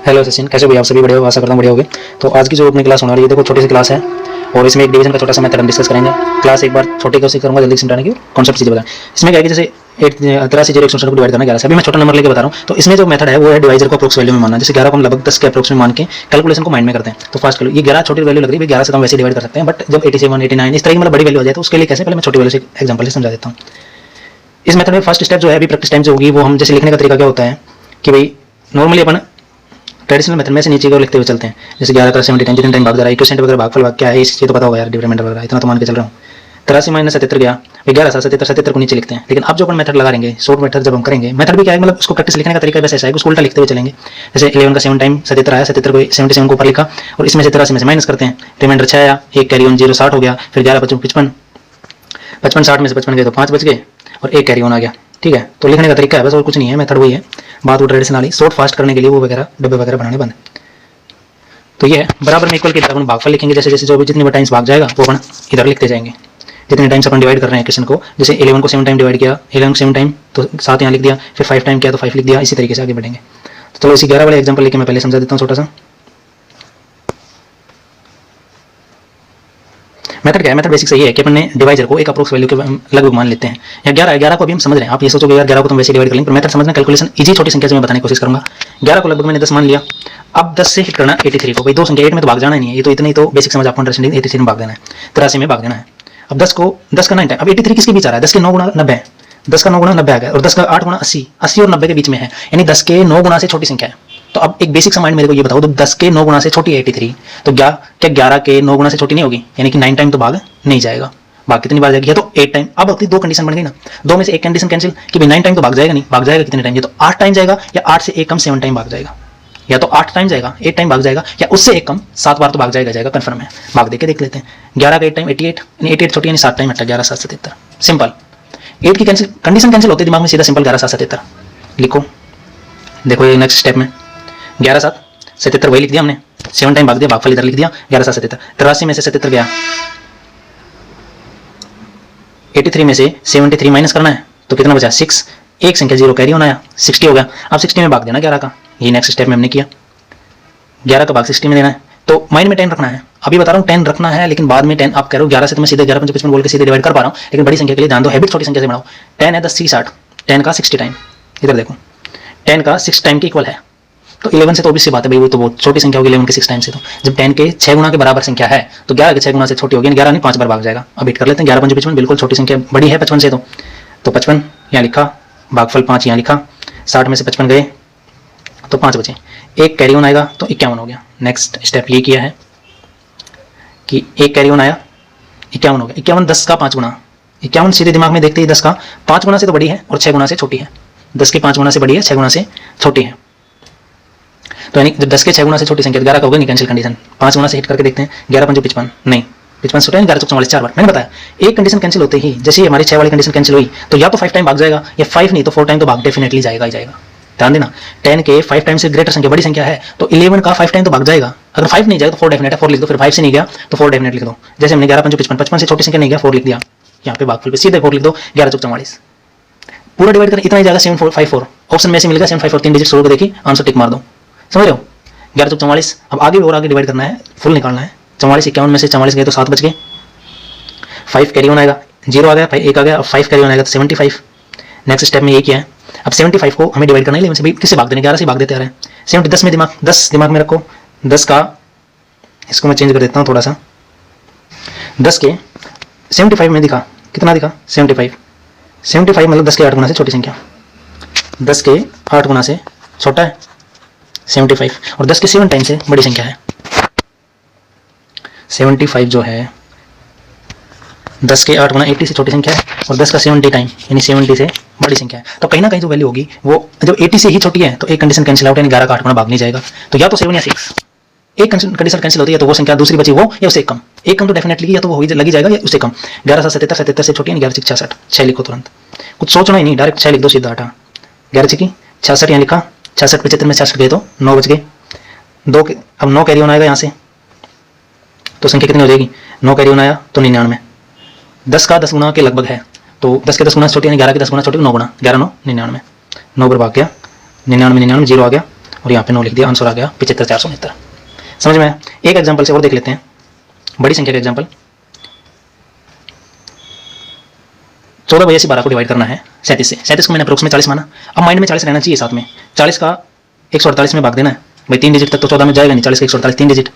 Hello Sachin, कैसे हो भैया? आप सभी बढ़िया हो? आशा करता हूँ बढ़िया होगे। तो आज की जो अपनी क्लास होने वाली है, देखो छोटी सी क्लास है और इसमें एक डिवीजन का छोटा सा मेथड हम डिस्कस करेंगे। क्लास एक बार छोटी कोशिश करूंगा जल्दी समझाने की, कॉन्सेप्ट चीजें बताएं। इसमें क्या है कि जैसे 83 को डिवाइड करना 11 से। अभी मैं छोटा नंबर लेके बता रहा हूँ। तो इसमें जो मेथड है वो है डिवाइजर को अप्रोक्स वैल्यू में मानना। जैसे 11 को हम लगभग 10 के अप्रोक्स में मान के कैलकुलेशन को माइंड में करते हैं। तो फास्ट करो, ये 11 छोटी वैल्यू लग रही है, 11 से तो हम वैसे डिवाइड कर सकते हैं, बट जब 87, 89 इस तरह की मतलब बड़ी वैल्यू आ जाए तो उसके लिए कैसे, पहले मैं छोटी वैल्यू से एग्जांपल से समझा देता हूँ। इस मेथड में फर्स्ट स्टेप जो है अभी प्रैक्टिस टाइम से होगी, वो हम जैसे लिखने का तरीका क्या होता है कि भाई नॉर्मली अपन ट्रेडिशनल मेथड में से नीचे को लिखते हुए चलते हैं। जैसे 11 का 70 टाइम जितने टाइम भाग जा रहा है, इक्वेशन वगैरह भागफल भाग क्या है इस चीज तो पता होगा यार, डिविडेंड वगैरह इतना तो मान के चल रहा हूँ। 83 माइनस 77 गया, 11 से 77 को नीचे लिखते हैं। लेकिन अब जो अपन मेथड लगा लेंगे, शॉर्ट मेथड जब हम करेंगे, मेथड भी क्या है मतलब उसको प्रैक्टिस लिखने का तरीका बस ऐसा है कि उसको उल्टा लिखते हुए चलेंगे। जैसे 11 का 7 टाइम 77 आया, 77 को 77 को ऊपर लिखा और इसमें से 83 में से माइनस करते हैं, रिमाइंडर 6 आया, एक कैरी ऑन 0 60 हो गया, फिर 11 55 55 60 में से 55 गए तो 5 बच गए और एक कैरी ऑन आ गया। ठीक है, तो लिखने का तरीका है बस, और कुछ नहीं है, मेथड वही है। बात वो ट्रेडिशनल वाली शॉर्ट फास्ट करने के लिए वो वगैरह डब्बे वगैरह बनाने बंद। तो ये बराबर में इक्वल की तरह अपन भागफल लिखेंगे। जैसे जैसे जो भी जितने टाइम्स भाग जाएगा वो अपन इधर लिखते जाएंगे। जितने टाइम्स अपन डिवाइड कर रहे हैं क्वेश्चन को, जैसे 11 को 7 टाइम डिवाइड किया, 11 को 7 टाइम तो 7 यहाँ लिख दिया, फिर 5 टाइम किया तो 5 लिख दिया, इसी तरीके से आगे बढ़ेंगे। तो चलो इसी 11 वाले एग्जांपल लेके मैं पहले समझा देता हूँ छोटा सा। मेथड क्या है? मेथड बेसिक से ये है कि अपन ने डिवाइजर को एक अप्रोक्स वैल्यू के लगभग मान लेते हैं। या 11 को अभी हम समझ रहे हैं। आप ये सोचोगे यार 11 को तुम वैसे डिवाइड कर लेंगे, पर मेथड समझना, कैलकुलेशन इजी छोटी संख्या से मैं बताने की कोशिश करूंगा। 11 को लगभग मैंने 10 मान लिया। अब 10 से हिट करना 83 को, भाई दो संख्या 8 में तो भाग जाना ही नहीं है, ये तो इतनी तो बेसिक समझ आपको अंडरस्टैंडिंग। 83 में भाग देना है, 83 में भाग देना है। अब 10 का 9 टाइम, अब 83 किसके बीच आ रहा है? 10 के 9 गुना 90, 10 का 9 गुना 90 आ गया और 10 का 8 गुना 80, 80 और 90 के बीच में है, यानी 10 के 9 गुना से छोटी संख्या है। तो अब एक बेसिक सा माइंड मेरे को ये बताओ, तो 10 के 9 गुना से छोटी है 83, तो क्या 11 के 9 गुना से छोटी नहीं होगी? यानी कि 9 टाइम तो भाग नहीं जाएगा। भाग कितनी बार जाएगी? या तो 8 टाइम। अब अपनी दो कंडीशन बन गई ना, दो में से एक कंडीशन कैंसिल कि भाई 9 टाइम तो भाग जाएगा नहीं, भाग जाएगा कितने टाइम? ये तो 8 टाइम जाएगा, या 8 से एक कम 7 टाइम भाग जाएगा, या तो 8 टाइम जाएगा 8 टाइम भाग जाएगा, या उससे एक कम 7 बार तो भाग जाएगा कंफर्म है। भाग देके देख लेते हैं। 11 का 8 टाइम 88, यानी 88 छोटी यानी 7 टाइम हटा, 11 7 77 सिंपल। 8 की कैंसिल कंडीशन कैंसिल होती है दिमाग में, सीधा सिंपल 11 7 77 लिखो। देखो ये नेक्स्ट स्टेप में 11 7 77 वही लिख दिया हमने, 7 टाइम भाग दिया, भागफल इधर लिख दिया, 11 7 77। 83 में से 77 गया, 83 में से 73 माइनस करना है तो कितना बचा? 6, एक संख्या 0 कैरी होना है, 60 हो गया। अब 60 में भाग देना 11 का, ये नेक्स्ट स्टेप में हमने किया। 11 का भाग 60 में देना है, तो माइंड में 10 रखना है। अभी बता रहा हूँ 10 रखना है, लेकिन बाद में 10 आप कह रहे हो 11 से तो मैं सीधे 11 55 बोल के सीधे डिवाइड कर पा रहा हूँ, लेकिन बड़ी संख्या के लिए ध्यान दो, हैबिट छोटी संख्या से बनाओ। 10 है 10 60, 10 का 60 टाइम, इधर देखो 10 का 6 टाइम के इक्वल है। तो 11 से तो ऑब्वियस सी बात है भाई, वो तो बहुत छोटी संख्या होगी 11 के 6 टाइम से। तो जब 10 के 6 गुना के बराबर संख्या है तो 11 के 6 गुना से छोटी होगी, 11 नहीं 5 बार भाग जाएगा। अब हिट कर लेते हैं। 11 5 55 बिल्कुल छोटी संख्या, बड़ी है 55 से, तो 55 यहाँ लिखा, भागफल 5 यहाँ लिखा, 60 में से 55 गए तो 5 बचे, एक कैरी ऑन आएगा तो 51 हो गया। नेक्स्ट स्टेप ये किया है कि एक कैरी ऑन आया, 51 हो गया। 51 10 का 5 गुना, 51 सीधे दिमाग में देखते ही 10 का 5 गुना से तो बड़ी है और 6 गुना से छोटी है। 10 के 5 गुना से बड़ी है, 6 गुना से छोटी है। तो यानी जब 10 के 6 गुना से छोटी संख्या 11 का होगा नहीं कैंसिल कंडीशन। 5 गुना से हिट करके देखते हैं, 11 5 55 नहीं, 55 छोटा है, 11 44 4 बार। मैंने बताया एक कंडीशन कैंसिल होते ही जैसे हमारी 6 वाली कंडीशन कैंसिल हुई तो या तो 5 टाइम भाग जाएगा, या 5 नहीं तो 4 टाइम तो भाग डेफिनेटली जाएगा ही जाएगा। ध्यान देना, 10 के 5 टाइम से ग्रेटर संख्या बड़ी संख्या है तो 11 का 5 टाइम तो भाग जाएगा। अगर 5 नहीं जाएगा तो 4 डेफिनेट है, 4 लिख दो। फिर 5 से नहीं गया तो 4 डेफिनेट लिख दो। जैसे हमने 11 5 55, 55 से छोटी संख्या नहीं गया, 4 लिख दिया, यहाँ पे भागफल पे सीधे 4 लिख दो, 11 44। पूरा डिवाइड कर इतना ही जाएगा 7 4 5 4, ऑप्शन में से मिलेगा 7 5 4, 3 डिजिट छोड़ के देखिए, आंसर टिक मार दो। समझ रहे हो? 11 44। अब आगे और आगे डिवाइड करना है, फुल निकालना है। 44 51 में से 44 गए तो 7 बच गए, 5 कैरी ऑन आएगा, 0 आ गया, 1 आ गया, अब 5 कैरी ऑन आएगा तो 75। नेक्स्ट स्टेप में ये किया है। अब 75 को हमें डिवाइड करना है, 11 से किससे भाग देना? 11 से भाग देते आ रहे हैं। 70 10 में दिमाग में रखो, 10 का, इसको मैं चेंज कर देता हूँ थोड़ा सा, 10 के 75 में दिखा, कितना दिखा? 75 मतलब 10 के 8 गुना से छोटी संख्या, 10 के 8 गुना से छोटा है 75, और 10 के 7 टाइम से बड़ी संख्या है 75। जो है 10 के 8 गुना 80 से छोटी संख्या है, और 10 का 70 टाइम यानी 70 से बड़ी संख्या है। तो कहीं ना कहीं जो वैल्यू होगी वो जब 80 से ही छोटी है तो एक कंडीशन कैंसिल आउट, यानी 11 का 8 गुना भाग नहीं जाएगा। तो या तो 7 या 6, एक कंडीशन कैंसिल होती है, तो वो संख्या दूसरी बची वो या उससे कम, एक कम तो डेफिनेटली या तो वो हो लगी जाएगा या उससे कम। 11 7 77 77 से छोटी है, 11 6 66, 6 लिखो तुरंत, कुछ सोचना ही नहीं, डायरेक्ट 6 लिख दो सीधा। 8 11 6 66 यहाँ लिखा, 66 75 में 66 गए तो 9 बच गए, 2 अब 9 कैरी ऑन आएगा यहाँ से, तो संख्या कितनी हो जाएगी? 9 कैरी ऑन आया तो 99। 10 का 10 गुना के लगभग है, तो 10 के 10 गुना छोटी यानी 11 के 10 गुना छोटी, 9 गुना 11 9 99, 9 पर भाग गया, 99 99 0 आ गया, और यहाँ पे 9 लिख दिया, आंसर आ गया 75,469। समझ में आया? एक एग्जाम्पल से और देख लेते हैं, बड़ी संख्या का एग्जाम्पल। 14/12 को डिवाइड करना है 37 से। 37 को मैंने अप्रोक्स में 40 माना, अब माइंड में 40 रहना चाहिए साथ में। 40 का 148 में भाग देना है भाई, 3 डिजिट तक तो 14 में जाएगा नहीं, 40 का 148 3 डिजिट,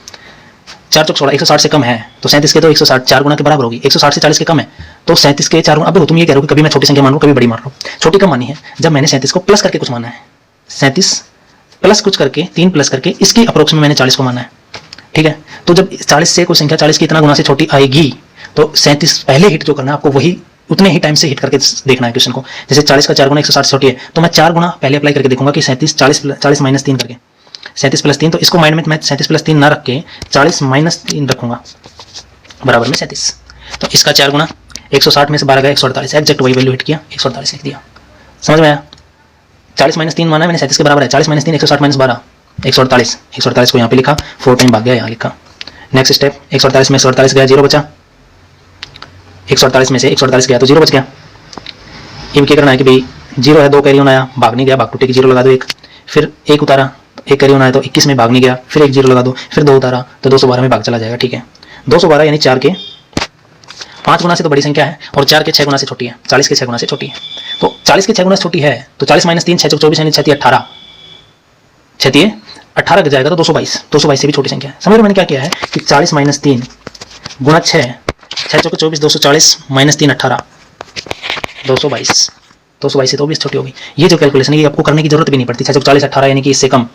4 चौक 16, 160 से कम है तो 37 के तो 160 4 गुना के बराबर होगी, 160 से 40 के कम है तो 37 के 4 गुना। अब तुम ये कह रहे हो कि कभी मैं छोटी संख्या मान लूं कभी बड़ी मान लूं, छोटी कम मानी है। जब मैंने 37 को प्लस करके कुछ माना है, 37 प्लस कुछ करके 3 प्लस करके इसकी अप्रोक्स में मैंने 40 को माना है, ठीक है। तो जब 40 से कोई संख्या 40 की इतना गुना से छोटी आएगी तो 37 पहले हिट जो करना है आपको वही उतने ही टाइम से हिट करके देखना है क्वेश्चन को। जैसे 40 का 4 गुना 160 से छोटी है तो मैं 4 गुना पहले अप्लाई करके देखूंगा कि 37 40 माइनस 3 करके 37 प्लस 3, तो इसको माइंड में मैं 37 प्लस 3 ना रख के 40 माइनस 3 रखूंगा बराबर में 37। तो इसका 4 गुना 160 में से 12 गया 148, एग्जैक्ट वही वैल्यू हिट किया 148 लिख दिया। समझ में आया? 40 माइनस 3 माना है मैंने 37 के बराबर है, 40 माइनस 3 160 माइनस 12 148, 148 को यहाँ पे लिखा, 4 टाइम भाग गया यहाँ लिखा। नेक्स्ट स्टेप 148 में 148 गया 0 बचा, 148 में से 148 गया तो 0 बच गया। अब क्या करना है कि भाई 0 है, 2 कैरी होना आया, भाग नहीं गया, भाग टूटे की 0 लगा दो, एक फिर 1 उतारा, 1 कैरी होना है तो 21 में भाग नहीं गया, फिर 1 0 लगा दो, फिर 2 उतारा तो 212 में भाग चला जाएगा, ठीक है। 212 यानी 4 के 5 गुना से तो बड़ी संख्या है और 4 के 6 गुना से छोटी है, 40 के 6 गुना से छोटी है। तो 40 के 6 गुना से छोटी है तो 40 माइनस 3 6 चौक 24 यानी 6 18, 6 18 जाएगा तो 222 से भी छोटी संख्या है। समझ रहे मैंने क्या किया है कि 40 माइनस 3 गुना 6 चौक 24 240 माइनस 3 18 222 से तो 20 छोटी होगी। ये जो कैलकुलेशन है ये आपको करने की जरूरत भी नहीं पड़ती। 6 चौक 40 18 यानी कि इससे कम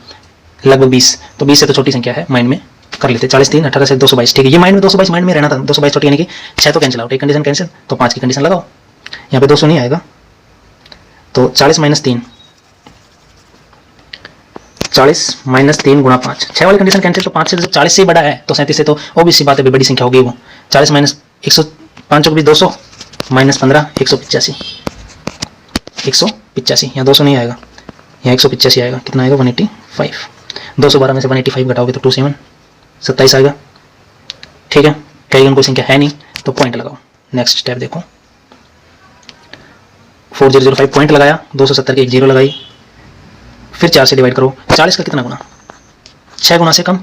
लगभग 20, तो 20 से तो छोटी संख्या है, माइंड में कर लेते। 40 3 18 से 222, ठीक है। ये माइंड में 222 माइंड में रहना था, 222 छोटी यानी कि 6 तो कैंसिल आउट, एक कंडीशन कैंसिल तो 5 की कंडीशन लगाओ, यहाँ पे 200 नहीं आएगा तो 40 माइनस 3 गुणा 5, 6 वाली कंडीशन कैंसिल तो 5 से 40 से बड़ा है तो 37 से तो ऑब्वियस सी बात है बड़ी संख्या होगी वो। 40 माइनस 105 भी 200 माइनस 15 185, यहाँ 200 नहीं आएगा, यहाँ 185 आएगा, कितना आएगा 185, 212 में से 185 घटाओगे तो 27 27 आएगा, ठीक है। कहीं कोई संख्या है नहीं तो पॉइंट लगाओ। नेक्स्ट स्टेप देखो 4005 पॉइंट लगाया, 270 की एक 0 लगाई, फिर 4 से डिवाइड करो। 40 का कितना गुना 6 गुना से कम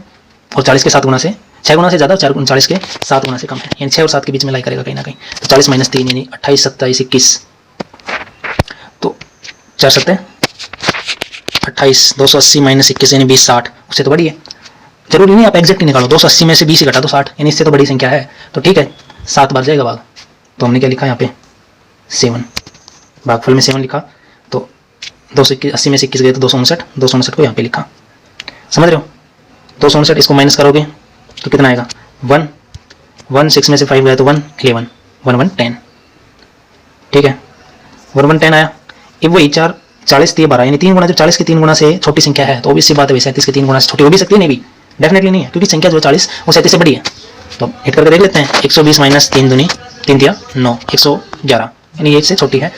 और 40 के 7 गुना से 6 गुना से ज़्यादा, 40 के 7 गुना से कम है, यानी 6 और 7 के बीच में लाई करेगा कहीं ना कहीं। तो 40 माइनस 3 यानी 28 27 21, तो 4 7 28, 280 माइनस 21 यानी 20 60, उससे तो बड़ी है। जरूरी नहीं आप एग्जैक्ट ही निकालो, 280 में से 20 घटा दो 60 यानी इससे तो बड़ी संख्या है, तो ठीक है 7 बार जाएगा भाग। तो हमने क्या लिखा यहाँ पे 7, भागफल में 7 लिखा, तो 280 में से 21 गए तो 259 को यहाँ पे लिखा। समझ रहे हो? 259, इसको माइनस करोगे तो कितना आएगा 1 1 6 में से 5 गया तो 1 11 1 1 10, ठीक है 1 1 10 आया। अब वही 4 40 दिए 12 यानी 3 गुना, जब 40 के 3 गुना से छोटी संख्या है तो ऑब्वियस सी बात है 37 के 3 गुना से छोटी हो भी सकती है, नहीं भी डेफिनेटली नहीं है, क्योंकि संख्या जो 40 वो 37 से बड़ी है। तो हिट करके देख लेते हैं, 120 माइनस 3 दूनी 3 दिया 9, 111 यानी 1 से छोटी है।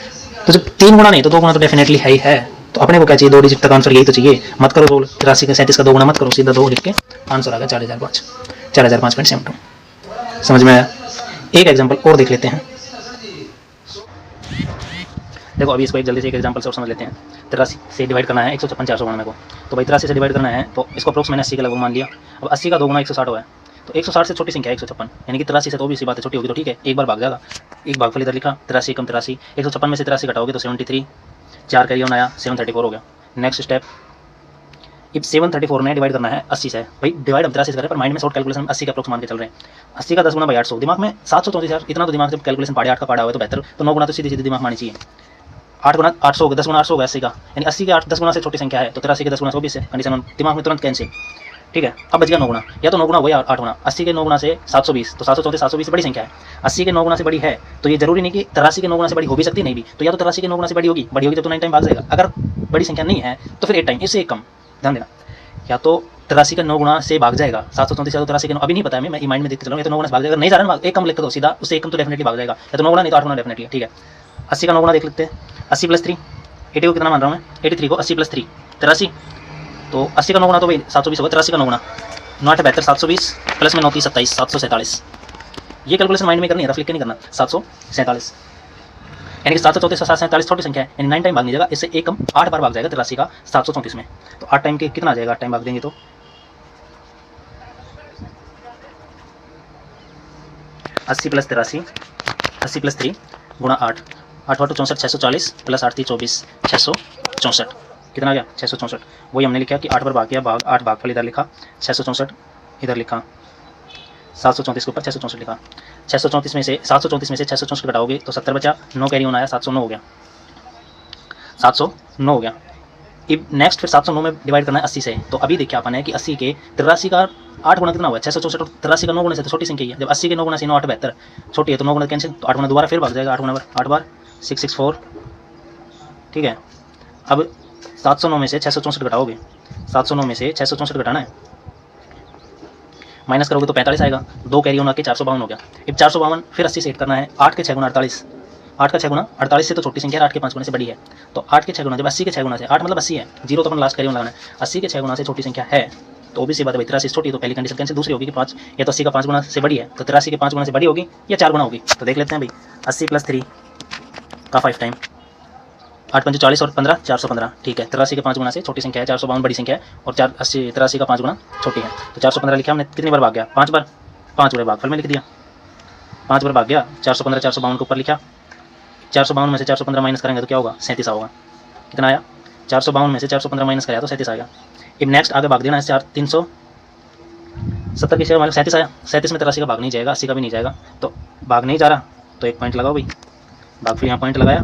तो जब 3 गुना नहीं तो 2 गुना तो डेफिनेटली है ही है। तो अपने को क्या चाहिए 2 डिजिट तक आंसर, यही तो चाहिए। मत करो रोल 83 का 37 का 2 गुना मत करो, सीधा 2 लिख के आंसर आ गया 4005.72। समझ में आया? एक एग्जाम्पल और देख लेते हैं। देखो अभी इसको एक जल्दी से एक एग्जांपल से और समझ लेते हैं। 83 से डिवाइड करना है 156 492 को, तो भाई 83 से डिवाइड करना है तो इसको अप्रोक्स मैंने 80 का लगभग मान लिया। अब 80 का 2 गुना 160 हुआ है, तो 160 से छोटी संख्या है 156, यानी कि 83 से तो भी सी बात है छोटी होगी, तो ठीक है एक बार भाग जाएगा, एक भागफल इधर लिखा 83 कम 83, 156 में से 83 घटाओगे तो 73, 4 का आया 734 हो गया। नेक्स्ट स्टेप, अब 734 में डिवाइड करना है 80 से। भाई डिवाइड हम 83 से करें पर माइंड में शॉर्ट कैलकुलेशन 80 का अप्रोक्स मान के चल रहे हैं। 80 का 10 गुना भाई 800, दिमाग में 734 यार, इतना तो दिमाग से कैलकुलेशन पढ़े 8 का पढ़ा हुआ है तो बेहतर, तो 9 गुना तो सीधी सीधी दिमाग मानी चाहिए। 8 गुना 800 हो गया, 10 गुना 800 हो गया 80 का, यानी 80 के 8 10 गुना से छोटी संख्या है तो 83 के 10 गुना 24 है, कंडीशन दिमाग में तुरंत कैंसिल, ठीक है। अब बच गया 9 गुना, या तो 9 गुना हो या 8 गुना। 80 के 9 गुना से 720, तो 734 720 से बड़ी संख्या है, 80 के 9 गुना से बड़ी है, तो ये जरूरी नहीं कि 83 के 9 गुना से बड़ी हो भी सकती नहीं भी, तो या तो 83 के 9 गुना से बड़ी होगी तो 9 टाइम भाग जाएगा। अगर बड़ी संख्या नहीं है तो फिर 8 टाइम, इससे एक कम, ध्यान देना, या तो 83 का 9 गुना से भाग जाएगा, 734 या तो 83 के 9, अभी नहीं पता है मैं माइंड में देखते चलूँ, या तो 9 गुना से भाग जाएगा, नहीं जा रहा एक कम लिख दो सीधा, उससे एक कम तो डेफिनेटली भाग जाएगा, या तो 9 गुना नहीं तो 8 गुना डेफिनेटली, ठीक है। 80 का 9 गुना देख लेते हैं, 80 प्लस 3, 80 को कितना मान रहा हूँ मैं, 83 को 80 प्लस 3 83, तो 80 का 9 गुना तो भाई 720 होगा, 83 का 9 गुना 9 72 720 प्लस में 9 30 27 747, ये कैलकुलेशन माइंड में करनी है, रफ लिख के नहीं करना, 747। यानी कि 734 और 747 छोटी संख्या है, यानी 9 टाइम भाग नहीं जाएगा, इससे एक कम 8 बार भाग जाएगा 83 का 734 में। तो 8 टाइम के कितना आ जाएगा, 8 टाइम भाग देंगे तो 80 प्लस 83, 80 प्लस 3 गुणा 8, 8 8 64, 640 प्लस 8 3 24, 664 कितना आ गया 664। वही हमने लिखा कि 8 बार भाग किया, भाग 8 भागफल इधर लिखा, 664 इधर लिखा, 734 के ऊपर 664 लिखा। 634 में से 664 घटाओगे तो 70 बचा, 9 कैरी होना आया, 709 हो गया, 709 हो गया। अब नेक्स्ट फिर 709 में डिवाइड करना है 80 से। तो अभी देखिए अपन है कि 80 के 83 का 8 गुना कितना हुआ 664 और 83 का 9 गुना से तो छोटी संख्या है। जब 80 के 9 गुना से 9 8 72 छोटी है तो 9 गुना कैंसिल, तो 8 गुना दोबारा फिर भाग जाएगा, 8 गुना 8 बार 664 ठीक है। अब 709 में से 664 घटाओगे, 709 में से 664 घटाना है, माइनस करोगे तो 45 आएगा, 2 कैरी होना के 452 हो गया। अब 452 फिर 80 से ऐड करना है, 8 के 6 गुना 48, 8 का 6 गुना 48 से तो छोटी संख्या है, 8 के 5 गुना से बड़ी है। तो 8 के 6 गुना जब 80 के 6 गुना से 8 मतलब 80 है, जीरो तो अपन लास्ट कैरी लगाना है, 80 के 6 गुना से छोटी संख्या है तो ओबीसी बात है 83 छोटी, तो पहली कंडीशन कैंसिल, दूसरी होगी कि 5 या तो 80 का 5 गुना से बड़ी है तो 83 के 5 गुना से बड़ी होगी या 4 गुना होगी। तो देख लेते हैं भाई, 80 प्लस 3 का 5 टाइम, 8 5 40 और 15 415 ठीक है। 83 के 5 गुना से छोटी संख्या है, 452 बड़ी संख्या है और 83 का 5 गुना छोटी है। तो 415 लिखा हमने, कितनी बार भाग गया 5 बार, 5 बार भागफल में लिख दिया, 5 बार भाग गया, 415 452 के ऊपर लिखा, 452 में से 415 माइनस करेंगे तो क्या होगा 37 होगा, कितना आया 452 में से 415 माइनस कराया तो 37 आएगा। अब नेक्स्ट आगे भाग देना है 370 की 37 आया, 37 में 83 का भाग नहीं जाएगा, 80 का भी नहीं जाएगा, तो भाग नहीं जा रहा तो एक पॉइंट लगाओ भाई, भाग फिर यहाँ पॉइंट लगाया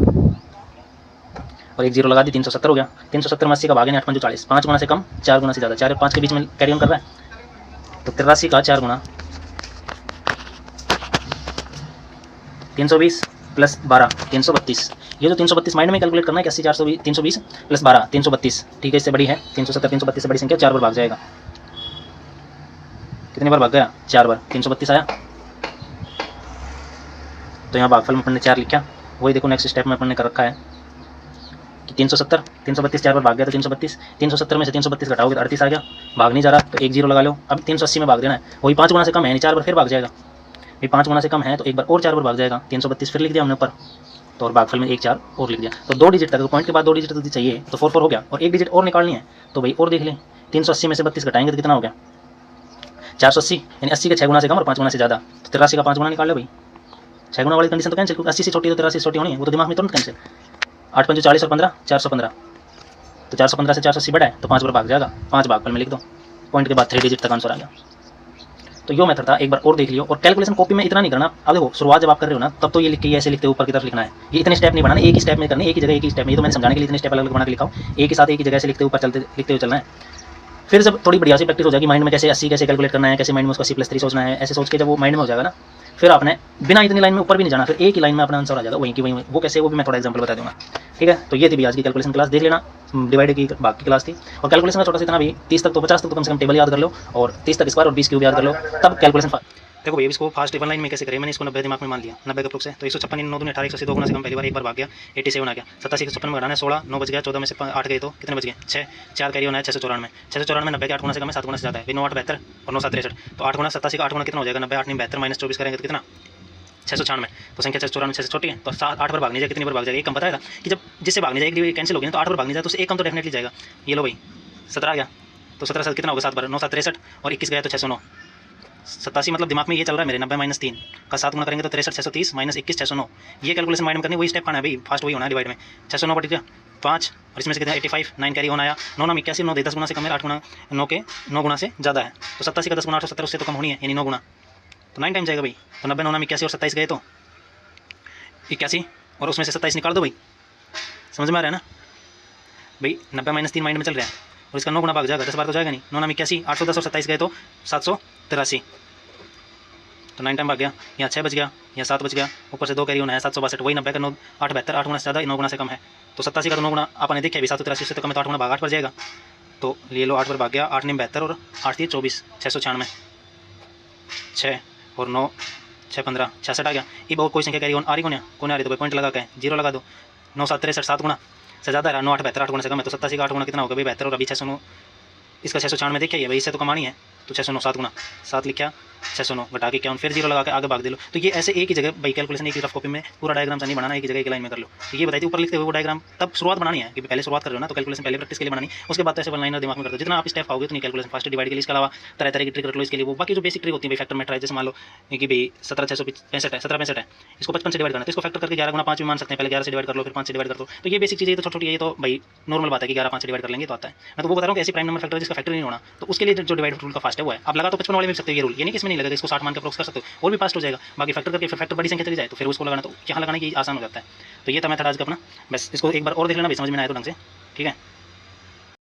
और एक जीरो लगा दी, 370 हो गया। 370 में 80 का भाग है 8 5 40, 5 गुना से कम 4 गुना से ज़्यादा, 4 और 5 के बीच में कैरी ऑन कर रहा है, तो 83 का 4 गुना 320 प्लस 12 332। ये जो 332 माइंड में कैलकुलेट करना है कि 80 420 320 प्लस 12 332 ठीक है, इससे बड़ी है 370 332 से बड़ी संख्या 4 बार भाग जाएगा। कितनी बार भाग गया 4 बार, 332 आया, तो यहाँ भागफल में अपन ने 4 लिखा। वही देखो नेक्स्ट स्टेप में अपन ने कर रखा है कि 370 332 4 बार भाग गया तो 332, 370 में से 332 घटाओगे तो 38 आ गया, भाग नहीं जा रहा तो एक जीरो लगा लो। अब 380 में भाग देना है, वही 5 गुना से कम है यानी 4 बार फिर भाग जाएगा, ये 5 गुना से कम है तो एक बार और 4 बार भाग जाएगा, 332 फिर लिख दिया हमने ऊपर, तो और भागफल में 1 4 और लिख दिया। तो 2 डिजिट तक, पॉइंट के बाद 2 डिजिट तक चाहिए तो 4 4 हो गया और 1 डिजिट और निकालनी है, तो भाई और देख लें 380 में से 32 घटाएंगे तो कितना हो गया 480, यानी 80 के 6 गुना से कम और 5 गुना से ज़्यादा, तो 83 का 5 गुना निकाल लो भाई। 6 गुना वाली कंडीशन तो कैंसिल, 80 से छोटी तो 83 से छोटी होनी है, वो तो दिमाग में तुरंत कैंसिल। 8 5 40 और 15 415, तो 415 से 480 बड़ा है तो 5 बार भाग जाएगा, 5 भागफल में लिख दो, पॉइंट के बाद 3 डिजिट तक आंसर आ गया। तो यो मेथड था, एक बार और देख लियो। और कैलकुलेशन कॉपी में इतना नहीं करना, अब देखो शुरुआत जब आप कर रहे हो ना तब तो ये लिख के ऐसे लिखते ऊपर की तरफ लिखना है, ये इतने स्टेप नहीं बनाना, एक ही स्टेप में करने, एक ही जगह एक ही स्टेप में, ये तो मैंने समझाने के लिए इतने स्टेप अलग अलग बना के लिखा हूँ, एक ही साथ एक ही जगह से लिखते ऊपर चलते लिखते हुए चलना है। फिर जब थोड़ी बढ़िया सी प्रैक्टिस हो जाएगी माइंड में, कैसे 80 कैसे कैलकुलेट करना है, कैसे माइंड में उसका 80 + 3 सोचना है, ऐसे सोच के जब वो माइंड में हो जाएगा ना, फिर आपने बिना इतनी लाइन में ऊपर भी नहीं जाना, फिर एक ही लाइन में अपना आंसर आ जाएगा वहीं की वहीं। वो कैसे, वो भी मैं थोड़ा एग्जांपल बता दूंगा, ठीक है। तो ये थी भी आज की कैलकुलेशन क्लास, देख लेना, डिवाइड की बाकी की क्लास थी। और कैलकुलेशन का छोटा सा इतना भी 30 तक तो 50 तक तो कम से कम टेबल याद कर लो, और 30 तक स्क्वायर और 20 क्यूब याद कर लो, तब कैलकुलेशन। देखो भैया इसको फास्ट वन लाइन में कैसे करें, मैंने इसको 90 दिमाग में मान लिया, 90 के प्रूफ से, तो 156 9 18 180 2 गुना से कम पहली बार एक बार भाग गया, 87 आ गया, 87 के 56 में घटाना है 16, 9 बच गया, 14 में से 8 गए तो कितने बच गए 6, 4 कैरी होना है 694, 694 90 के 8 गुना से कम है, 7 गुना से ज़्यादा है, 9 8 72 और 9 7 63, तो 8 गुना 87 का 8 गुना कितना हो जाएगा 90 8 72 माइनस 24 करेंगे तो कितना 696, तो संख्या 694 से छोटी है तो 8 बार भागने जाए, कितनी बार भाग जाएगा, एक कम बताएगा कि जब जिससे भागने जाएगी कैंसिल होगी ना, तो 8 बार भागने जाए तो एक कम तो डेफिनेटली जाएगा। ये लो भाई 17 आ गया, तो 17 से कितना होगा 7 बार, 9 7 63 और 21 गया तो 609, 87 मतलब दिमाग में ये चल रहा है मेरे, 90 - 3 का 7 गुना करेंगे तो 63 630 - 21 609, ये कैलकुलेशन माइंड में करनी, वही स्टेप आना है भाई, फास्ट वही होना है डिवाइड में। 609 बट गया 5 और इसमें से कितना 85 9 कैरी होना आया, 9 9 81 9 10 गुना से कम है, 8 गुना 9 के 9 गुना से ज़्यादा है, तो 87 का 10 गुना 870 उससे तो कम होनी है, यानी 9 गुना, तो 9 टाइम जाएगा भाई। तो 90 9 81 और 27 गए तो 81 और उसमें से 27 निकाल दो भाई, समझ में आ रहा है ना भाई। 90 - 3 माइंड में चल रहा है और इसका 9 गुना भाग जाएगा, 10 बार तो जाएगा नहीं, 9 9 81 810 और 27 गए तो 783, तो 9 टाइम भाग गया, यहाँ 6 बच गया, यहाँ 7 बच गया, ऊपर से 2 कैरी होना है 762, वही 90 का 9 8 72 8 गुना से ज़्यादा 9 गुना से कम है, तो 87 का तो 9 गुना आपने देखा भी 783 से तो कम है, तो 8 गुना भाग 8 पर जाएगा, तो ले लो 8 पर भाग गया, 8 9 72 और 8 3 24 696, 6 और 9 6 15 66 आ गया। ये बहुत कोई संख्या कैरी ऑन आ रही कौन आ रही, तो पॉइंट लगा के जीरो लगा दो, 9 7 63 7 गुना से ज़्यादा है, 9 8 72 8 गुना से कम है, तो 87 का 8 गुना कितना होगा भाई 72 और अभी 609, इसका 696 में देखिए भाई, इससे तो कमानी है, तो तो 609 7 गुना 7 लिखा 609 घटा के 51 फिर जीरो लगा के आगे भाग दे लो। तो ये ऐसे एक ही जगह भाई कैलकुलेशन एक ही रफ कॉपी में पूरा डायग्राम नहीं बनाना, एक ही जगह एक लाइन में कर लो। तो ये बताइए ऊपर लिखते हुए वो डायग्राम तब शुरुआत बनानी है कि पहले शुरुआत कर रहे हो ना, तो कैलकुलेशन पहले प्रैक्टिस के लिए बनानी, उसके बाद ऐसे वन लाइनर दिमाग में कर दो। जितना आप स्टेप पाओगे उतनी कैलकुलेशन फास्ट डिवाइड के लिए। इसके अलावा तरह तरह की ट्रिक रख लो इसके लिए, वो बाकी जो बेसिक ट्रिक होती है भाई फैक्टर मेथड है। जैसे मान लो कि भाई 17,665 है, 1765 है, इसको 55 से डिवाइड करना है, तो इसको फैक्टर करके 11 गुना 5 भी मान सकते हैं। पहले 11 से डिवाइड कर लो, फिर 5 से डिवाइड कर दो। तो ये बेसिक चीज़ें तो छोटी छोटी है, तो भाई नॉर्मल बात है कि 11 5 से डिवाइड कर लेंगे तो आता है। मैं तो वो बता रहा हूँ कि ऐसी प्राइम नंबर फैक्टर जिसका फैक्टर नहीं होना, तो उसके लिए जो डिवाइड रूल का फास्ट है वो है। आप लगा तो 55 वाले मिल सकते हो ये रूल, ये नहीं कि इसमें नहीं लगेगा, इसको 60 मान के अप्रोक्स कर सकते हो और भी फास्ट हो जाएगा। बाकी फैक्टर करके फिर फैक्टर बड़ी संख्या चली जाए तो फिर उसको लगाना, तो यहाँ लगाने की आसान हो जाता है। तो ये था मेथड आज का अपना, बस इसको एक बार और देख लेना भाई, समझ में आए तो ढंग से, ठीक है।